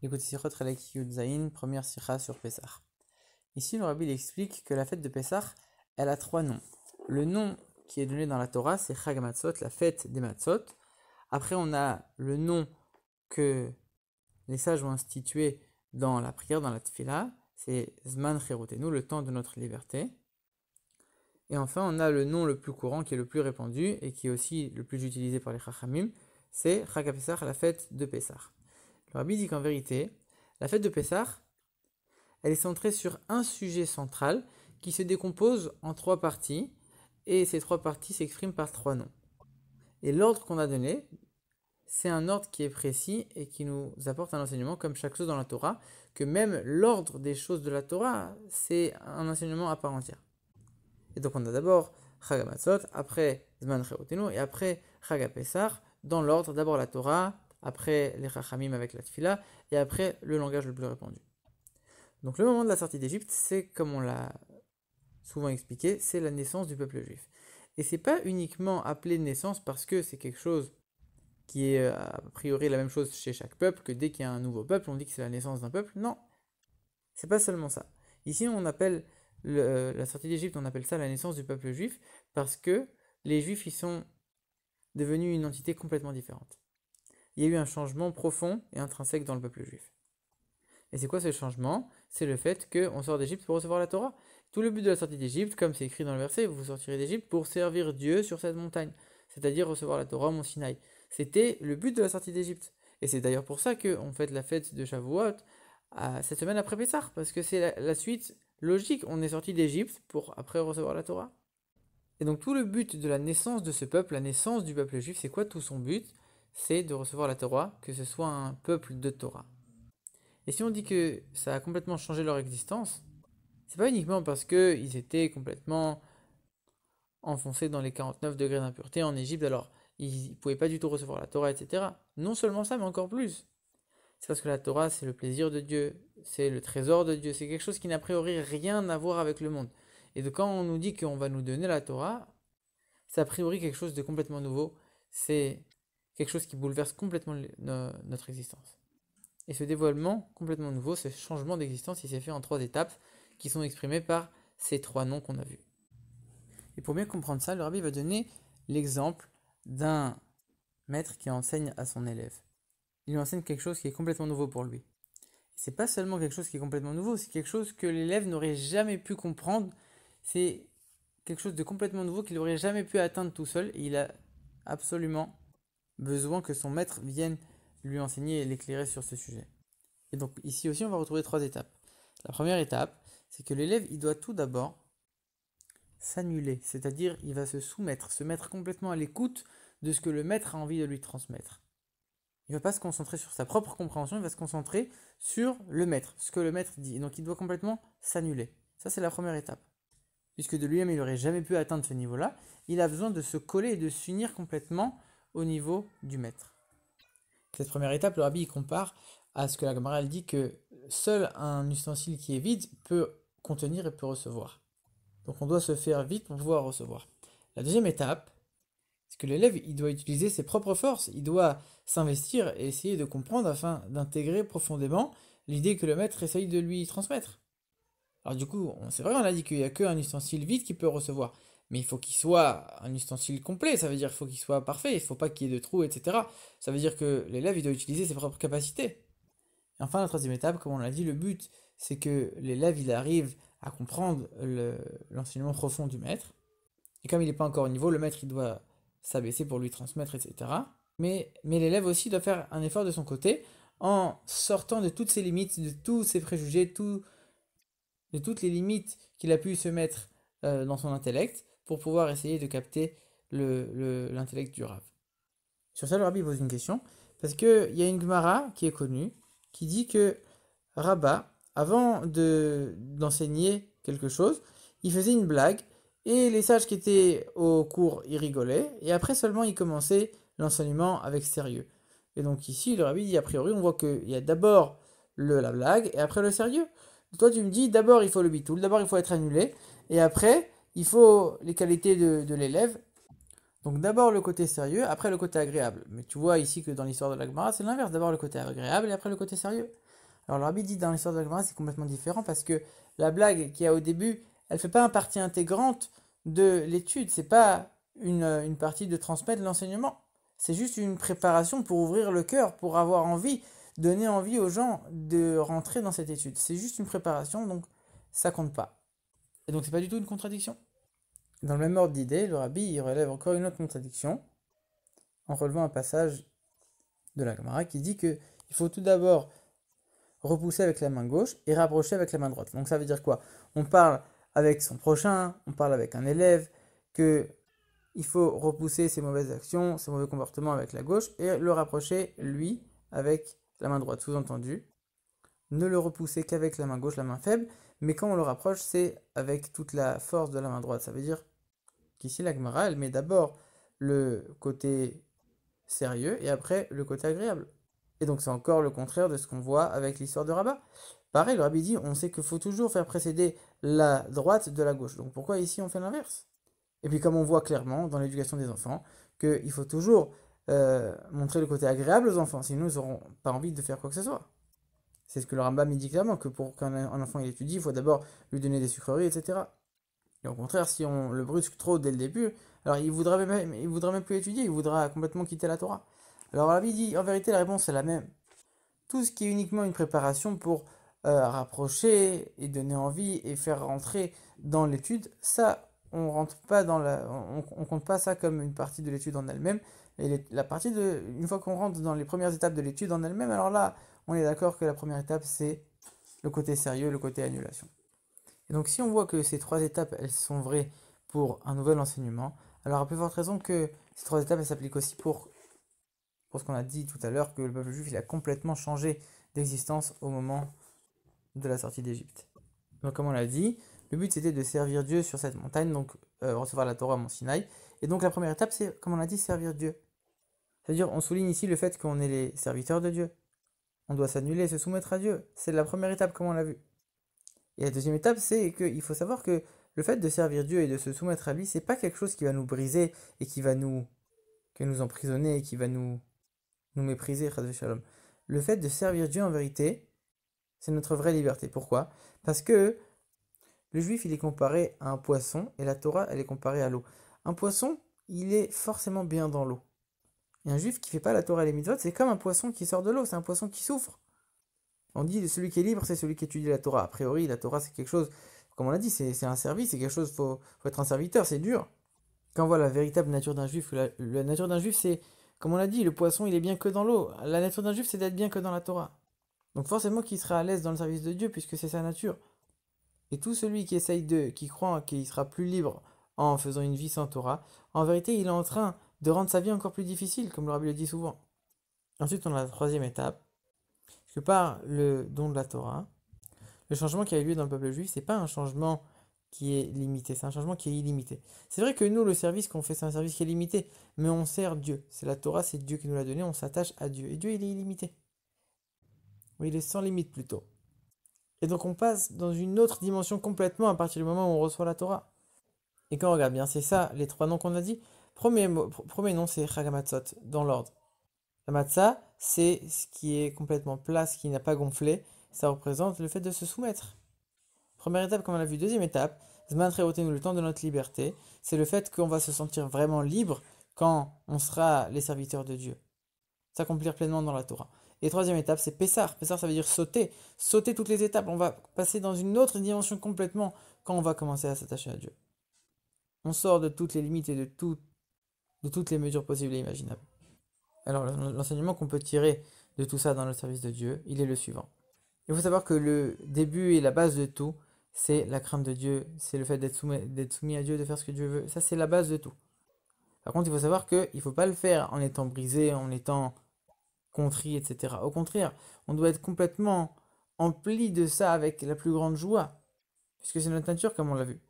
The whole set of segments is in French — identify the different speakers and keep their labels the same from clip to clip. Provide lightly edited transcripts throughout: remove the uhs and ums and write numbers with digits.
Speaker 1: Écoute, Sichot Chalek Yud Zayin, première Sicha sur Pessah. Ici, le Rabbi explique que la fête de Pessah, elle a trois noms. Le nom qui est donné dans la Torah, c'est Chag Matzot, la fête des Matzot. Après, on a le nom que les sages ont institué dans la prière, dans la Tfila, c'est Zman Cherutenu, le temps de notre liberté. Et enfin, on a le nom le plus courant, qui est le plus répandu, et qui est aussi le plus utilisé par les Chachamim, c'est Chag Pessah, la fête de Pessah. Le Rabbi dit qu'en vérité, la fête de Pessah, elle est centrée sur un sujet central qui se décompose en trois parties, et ces trois parties s'expriment par trois noms. Et l'ordre qu'on a donné, c'est un ordre qui est précis et qui nous apporte un enseignement, comme chaque chose dans la Torah, que même l'ordre des choses de la Torah, c'est un enseignement à part entière. Et donc on a d'abord Chag HaMatzot, après Zman Cherutenu, et après Chag HaPesach, dans l'ordre, d'abord la Torah, après les Chachamim avec la Tfila, et après le langage le plus répandu. Donc le moment de la sortie d'Égypte, c'est, comme on l'a souvent expliqué, c'est la naissance du peuple juif. Et c'est pas uniquement appelé naissance parce que c'est quelque chose qui est a priori la même chose chez chaque peuple, que dès qu'il y a un nouveau peuple, on dit que c'est la naissance d'un peuple. Non, c'est pas seulement ça. Ici, on appelle la sortie d'Égypte, on appelle ça la naissance du peuple juif, parce que les juifs, ils sont devenus une entité complètement différente. Il y a eu un changement profond et intrinsèque dans le peuple juif. Et c'est quoi ce changement? C'est le fait qu'on sort d'Égypte pour recevoir la Torah. Tout le but de la sortie d'Égypte, comme c'est écrit dans le verset, vous sortirez d'Égypte pour servir Dieu sur cette montagne, c'est-à-dire recevoir la Torah au mont Sinaï. C'était le but de la sortie d'Égypte. Et c'est d'ailleurs pour ça qu'on fête la fête de Shavuot cette semaine après Pessah, parce que c'est la suite logique. On est sorti d'Égypte pour après recevoir la Torah. Et donc tout le but de la naissance de ce peuple, la naissance du peuple juif, c'est quoi tout son but? C'est de recevoir la Torah, que ce soit un peuple de Torah. Et si on dit que ça a complètement changé leur existence, c'est pas uniquement parce qu'ils étaient complètement enfoncés dans les 49 degrés d'impureté en Égypte, alors ils ne pouvaient pas du tout recevoir la Torah, etc. Non seulement ça, mais encore plus. C'est parce que la Torah, c'est le plaisir de Dieu, c'est le trésor de Dieu, c'est quelque chose qui n'a a priori rien à voir avec le monde. Et donc quand on nous dit qu'on va nous donner la Torah, c'est a priori quelque chose de complètement nouveau, c'est quelque chose qui bouleverse complètement notre existence. Et ce dévoilement complètement nouveau, ce changement d'existence, il s'est fait en trois étapes qui sont exprimées par ces trois noms qu'on a vus. Et pour bien comprendre ça, le rabbi va donner l'exemple d'un maître qui enseigne à son élève. Il lui enseigne quelque chose qui est complètement nouveau pour lui. C'est pas seulement quelque chose qui est complètement nouveau, c'est quelque chose que l'élève n'aurait jamais pu comprendre. C'est quelque chose de complètement nouveau qu'il n'aurait jamais pu atteindre tout seul. Et il a absolument besoin que son maître vienne lui enseigner et l'éclairer sur ce sujet. Et donc ici aussi, on va retrouver trois étapes. La première étape, c'est que l'élève, il doit tout d'abord s'annuler, c'est-à-dire il va se soumettre, se mettre complètement à l'écoute de ce que le maître a envie de lui transmettre. Il ne va pas se concentrer sur sa propre compréhension, il va se concentrer sur le maître, ce que le maître dit. Et donc il doit complètement s'annuler. Ça, c'est la première étape. Puisque de lui-même, il n'aurait jamais pu atteindre ce niveau-là, il a besoin de se coller et de s'unir complètement au niveau du maître. Cette première étape, le rabbi il compare à ce que la Gemara dit que seul un ustensile qui est vide peut contenir et peut recevoir. Donc on doit se faire vite pour pouvoir recevoir. La deuxième étape, c'est que l'élève il doit utiliser ses propres forces, il doit s'investir et essayer de comprendre afin d'intégrer profondément l'idée que le maître essaye de lui transmettre. Alors du coup, c'est vrai, on a dit qu'il n'y a qu'un ustensile vide qui peut recevoir. Mais il faut qu'il soit un ustensile complet, ça veut dire qu'il faut qu'il soit parfait, il ne faut pas qu'il y ait de trous, etc. Ça veut dire que l'élève il doit utiliser ses propres capacités. Et enfin, la troisième étape, comme on l'a dit, le but c'est que l'élève il arrive à comprendre l'enseignement profond du maître. Et comme il n'est pas encore au niveau, le maître il doit s'abaisser pour lui transmettre, etc. Mais l'élève aussi doit faire un effort de son côté en sortant de toutes ses limites, de tous ses préjugés, de toutes les limites qu'il a pu se mettre dans son intellect pour pouvoir essayer de capter l'intellect du Rav. Sur ça, le Rabbi pose une question, parce qu'il y a une Gemara qui est connue, qui dit que Rabba, avant d'enseigner quelque chose, il faisait une blague, et les sages qui étaient au cours, ils rigolaient, et après seulement, ils commençaient l'enseignement avec sérieux. Et donc ici, le Rabbi dit, a priori, on voit qu'il y a d'abord la blague, et après le sérieux. Toi, tu me dis, d'abord, il faut le bitoul, d'abord, il faut être annulé, et après, il faut les qualités de l'élève. Donc d'abord le côté sérieux, après le côté agréable. Mais tu vois ici que dans l'histoire de la Gemara, c'est l'inverse. D'abord le côté agréable et après le côté sérieux. Alors le rabbi dit dans l'histoire de la Gemara, c'est complètement différent parce que la blague qu'il y a au début, elle ne fait pas une partie intégrante de l'étude, c'est pas une partie de transmettre l'enseignement. C'est juste une préparation pour ouvrir le cœur, pour avoir envie, donner envie aux gens de rentrer dans cette étude. C'est juste une préparation, donc ça compte pas. Et donc c'est pas du tout une contradiction. Dans le même ordre d'idée, le rabbi il relève encore une autre contradiction en relevant un passage de la Gemara qui dit que il faut tout d'abord repousser avec la main gauche et rapprocher avec la main droite. Donc ça veut dire quoi? On parle avec son prochain, on parle avec un élève, que il faut repousser ses mauvaises actions, ses mauvais comportements avec la gauche et le rapprocher, lui, avec la main droite. Sous-entendu, ne le repousser qu'avec la main gauche, la main faible, mais quand on le rapproche, c'est avec toute la force de la main droite. Ça veut dire qu'ici, la Gemara, elle met d'abord le côté sérieux et après le côté agréable. Et donc c'est encore le contraire de ce qu'on voit avec l'histoire de Rabat. Pareil, le rabbi dit, on sait qu'il faut toujours faire précéder la droite de la gauche. Donc pourquoi ici on fait l'inverse? Et puis comme on voit clairement dans l'éducation des enfants, qu'il faut toujours montrer le côté agréable aux enfants, sinon ils n'auront pas envie de faire quoi que ce soit. C'est ce que le Rambam dit clairement, que pour qu'un enfant il étudie, il faut d'abord lui donner des sucreries, etc. Et au contraire, si on le brusque trop dès le début, alors il voudra même plus étudier, il voudra complètement quitter la Torah. Alors le rabbi dit, en vérité, la réponse est la même. Tout ce qui est uniquement une préparation pour rapprocher et donner envie et faire rentrer dans l'étude, ça, on rentre pas on compte pas ça comme une partie de l'étude en elle-même. Et une fois qu'on rentre dans les premières étapes de l'étude en elle-même, alors là, on est d'accord que la première étape, c'est le côté sérieux, le côté annulation. Et donc si on voit que ces trois étapes, elles sont vraies pour un nouvel enseignement, alors à plus forte raison que ces trois étapes, elles s'appliquent aussi pour ce qu'on a dit tout à l'heure, que le peuple juif il a complètement changé d'existence au moment de la sortie d'Égypte. Donc comme on l'a dit, le but c'était de servir Dieu sur cette montagne, donc recevoir la Torah à Mont Sinaï. Et donc la première étape c'est, comme on l'a dit, servir Dieu. C'est-à-dire on souligne ici le fait qu'on est les serviteurs de Dieu. On doit s'annuler, se soumettre à Dieu. C'est la première étape comme on l'a vu. Et la deuxième étape c'est qu'il faut savoir que le fait de servir Dieu et de se soumettre à lui, c'est pas quelque chose qui va nous briser et qui va nous emprisonner et qui va nous mépriser, shalom. Le fait de servir Dieu en vérité, c'est notre vraie liberté. Pourquoi? Parce que le juif, il est comparé à un poisson et la Torah, elle est comparée à l'eau. Un poisson, il est forcément bien dans l'eau. Et un juif qui fait pas la Torah et les mitzvot, c'est comme un poisson qui sort de l'eau, c'est un poisson qui souffre. On dit celui qui est libre, c'est celui qui étudie la Torah. A priori, la Torah, c'est quelque chose, comme on l'a dit, c'est un service, c'est quelque chose, faut être un serviteur, c'est dur. Quand on voit la véritable nature d'un juif, la nature d'un juif, c'est, comme on l'a dit, le poisson, il est bien que dans l'eau. La nature d'un juif, c'est d'être bien que dans la Torah. Donc forcément qu'il sera à l'aise dans le service de Dieu, puisque c'est sa nature. Et tout celui qui croit qu'il sera plus libre en faisant une vie sans Torah, en vérité, il est en train de rendre sa vie encore plus difficile, comme le rabbi le dit souvent. Ensuite, on a la troisième étape, que par le don de la Torah, le changement qui a eu lieu dans le peuple juif, c'est pas un changement qui est limité, c'est un changement qui est illimité. C'est vrai que nous, le service qu'on fait, c'est un service qui est limité, mais on sert Dieu. C'est la Torah, c'est Dieu qui nous l'a donné, on s'attache à Dieu. Et Dieu, il est illimité. Oui, il est sans limite plutôt. Et donc on passe dans une autre dimension complètement à partir du moment où on reçoit la Torah. Et quand on regarde bien, c'est ça, les trois noms qu'on a dit. Premier nom, c'est Chag HaMatzot, dans l'ordre. La matzah, c'est ce qui est complètement plat, ce qui n'a pas gonflé. Ça représente le fait de se soumettre. Première étape, comme on l'a vu. Deuxième étape, Zman Cherotenu, le temps de notre liberté. C'est le fait qu'on va se sentir vraiment libre quand on sera les serviteurs de Dieu. S'accomplir pleinement dans la Torah. Et troisième étape, c'est Pessar. Pessar, ça veut dire sauter. Sauter toutes les étapes. On va passer dans une autre dimension complètement quand on va commencer à s'attacher à Dieu. On sort de toutes les limites et de toutes les mesures possibles et imaginables. Alors, l'enseignement qu'on peut tirer de tout ça dans le service de Dieu, il est le suivant. Il faut savoir que le début et la base de tout, c'est la crainte de Dieu, c'est le fait d'être soumis à Dieu, de faire ce que Dieu veut. Ça, c'est la base de tout. Par contre, il faut savoir qu'il ne faut pas le faire en étant brisé, en étant contrit, etc. Au contraire, on doit être complètement empli de ça avec la plus grande joie, puisque c'est notre nature comme on l'a vu.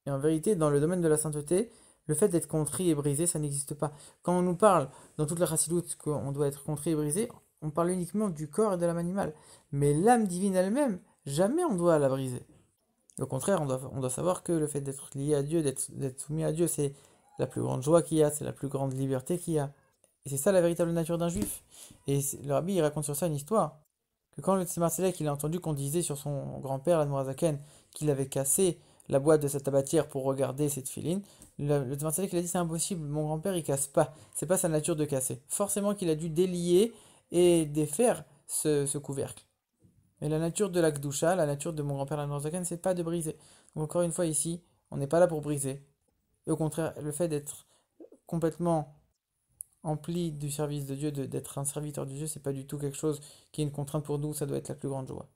Speaker 1: Et en vérité, dans le domaine de la sainteté, le fait d'être contrit et brisé, ça n'existe pas. Quand on nous parle dans toute la chassidoute qu'on doit être contrit et brisé, on parle uniquement du corps et de l'âme animale. Mais l'âme divine elle-même, jamais on doit la briser. Au contraire, on doit savoir que le fait d'être lié à Dieu, d'être soumis à Dieu, c'est la plus grande joie qu'il y a, c'est la plus grande liberté qu'il y a. Et c'est ça la véritable nature d'un juif. Et le rabbi, il raconte sur ça une histoire. que quand le Tzemar Tzedek il a entendu qu'on disait sur son grand-père, l'Admorazaken, qu'il avait cassé la boîte de sa tabatière pour regarder cette filine, le Tzemar Tzedek il a dit c'est impossible, mon grand-père il casse pas, c'est pas sa nature de casser. Forcément qu'il a dû délier et défaire ce couvercle. Mais la nature de la Gdusha, la nature de mon grand-père l'Admorazaken, c'est pas de briser. Donc encore une fois ici, on n'est pas là pour briser. Et au contraire, le fait d'être complètement empli du service de Dieu, d'être un serviteur de Dieu, c'est pas du tout quelque chose qui est une contrainte pour nous, ça doit être la plus grande joie.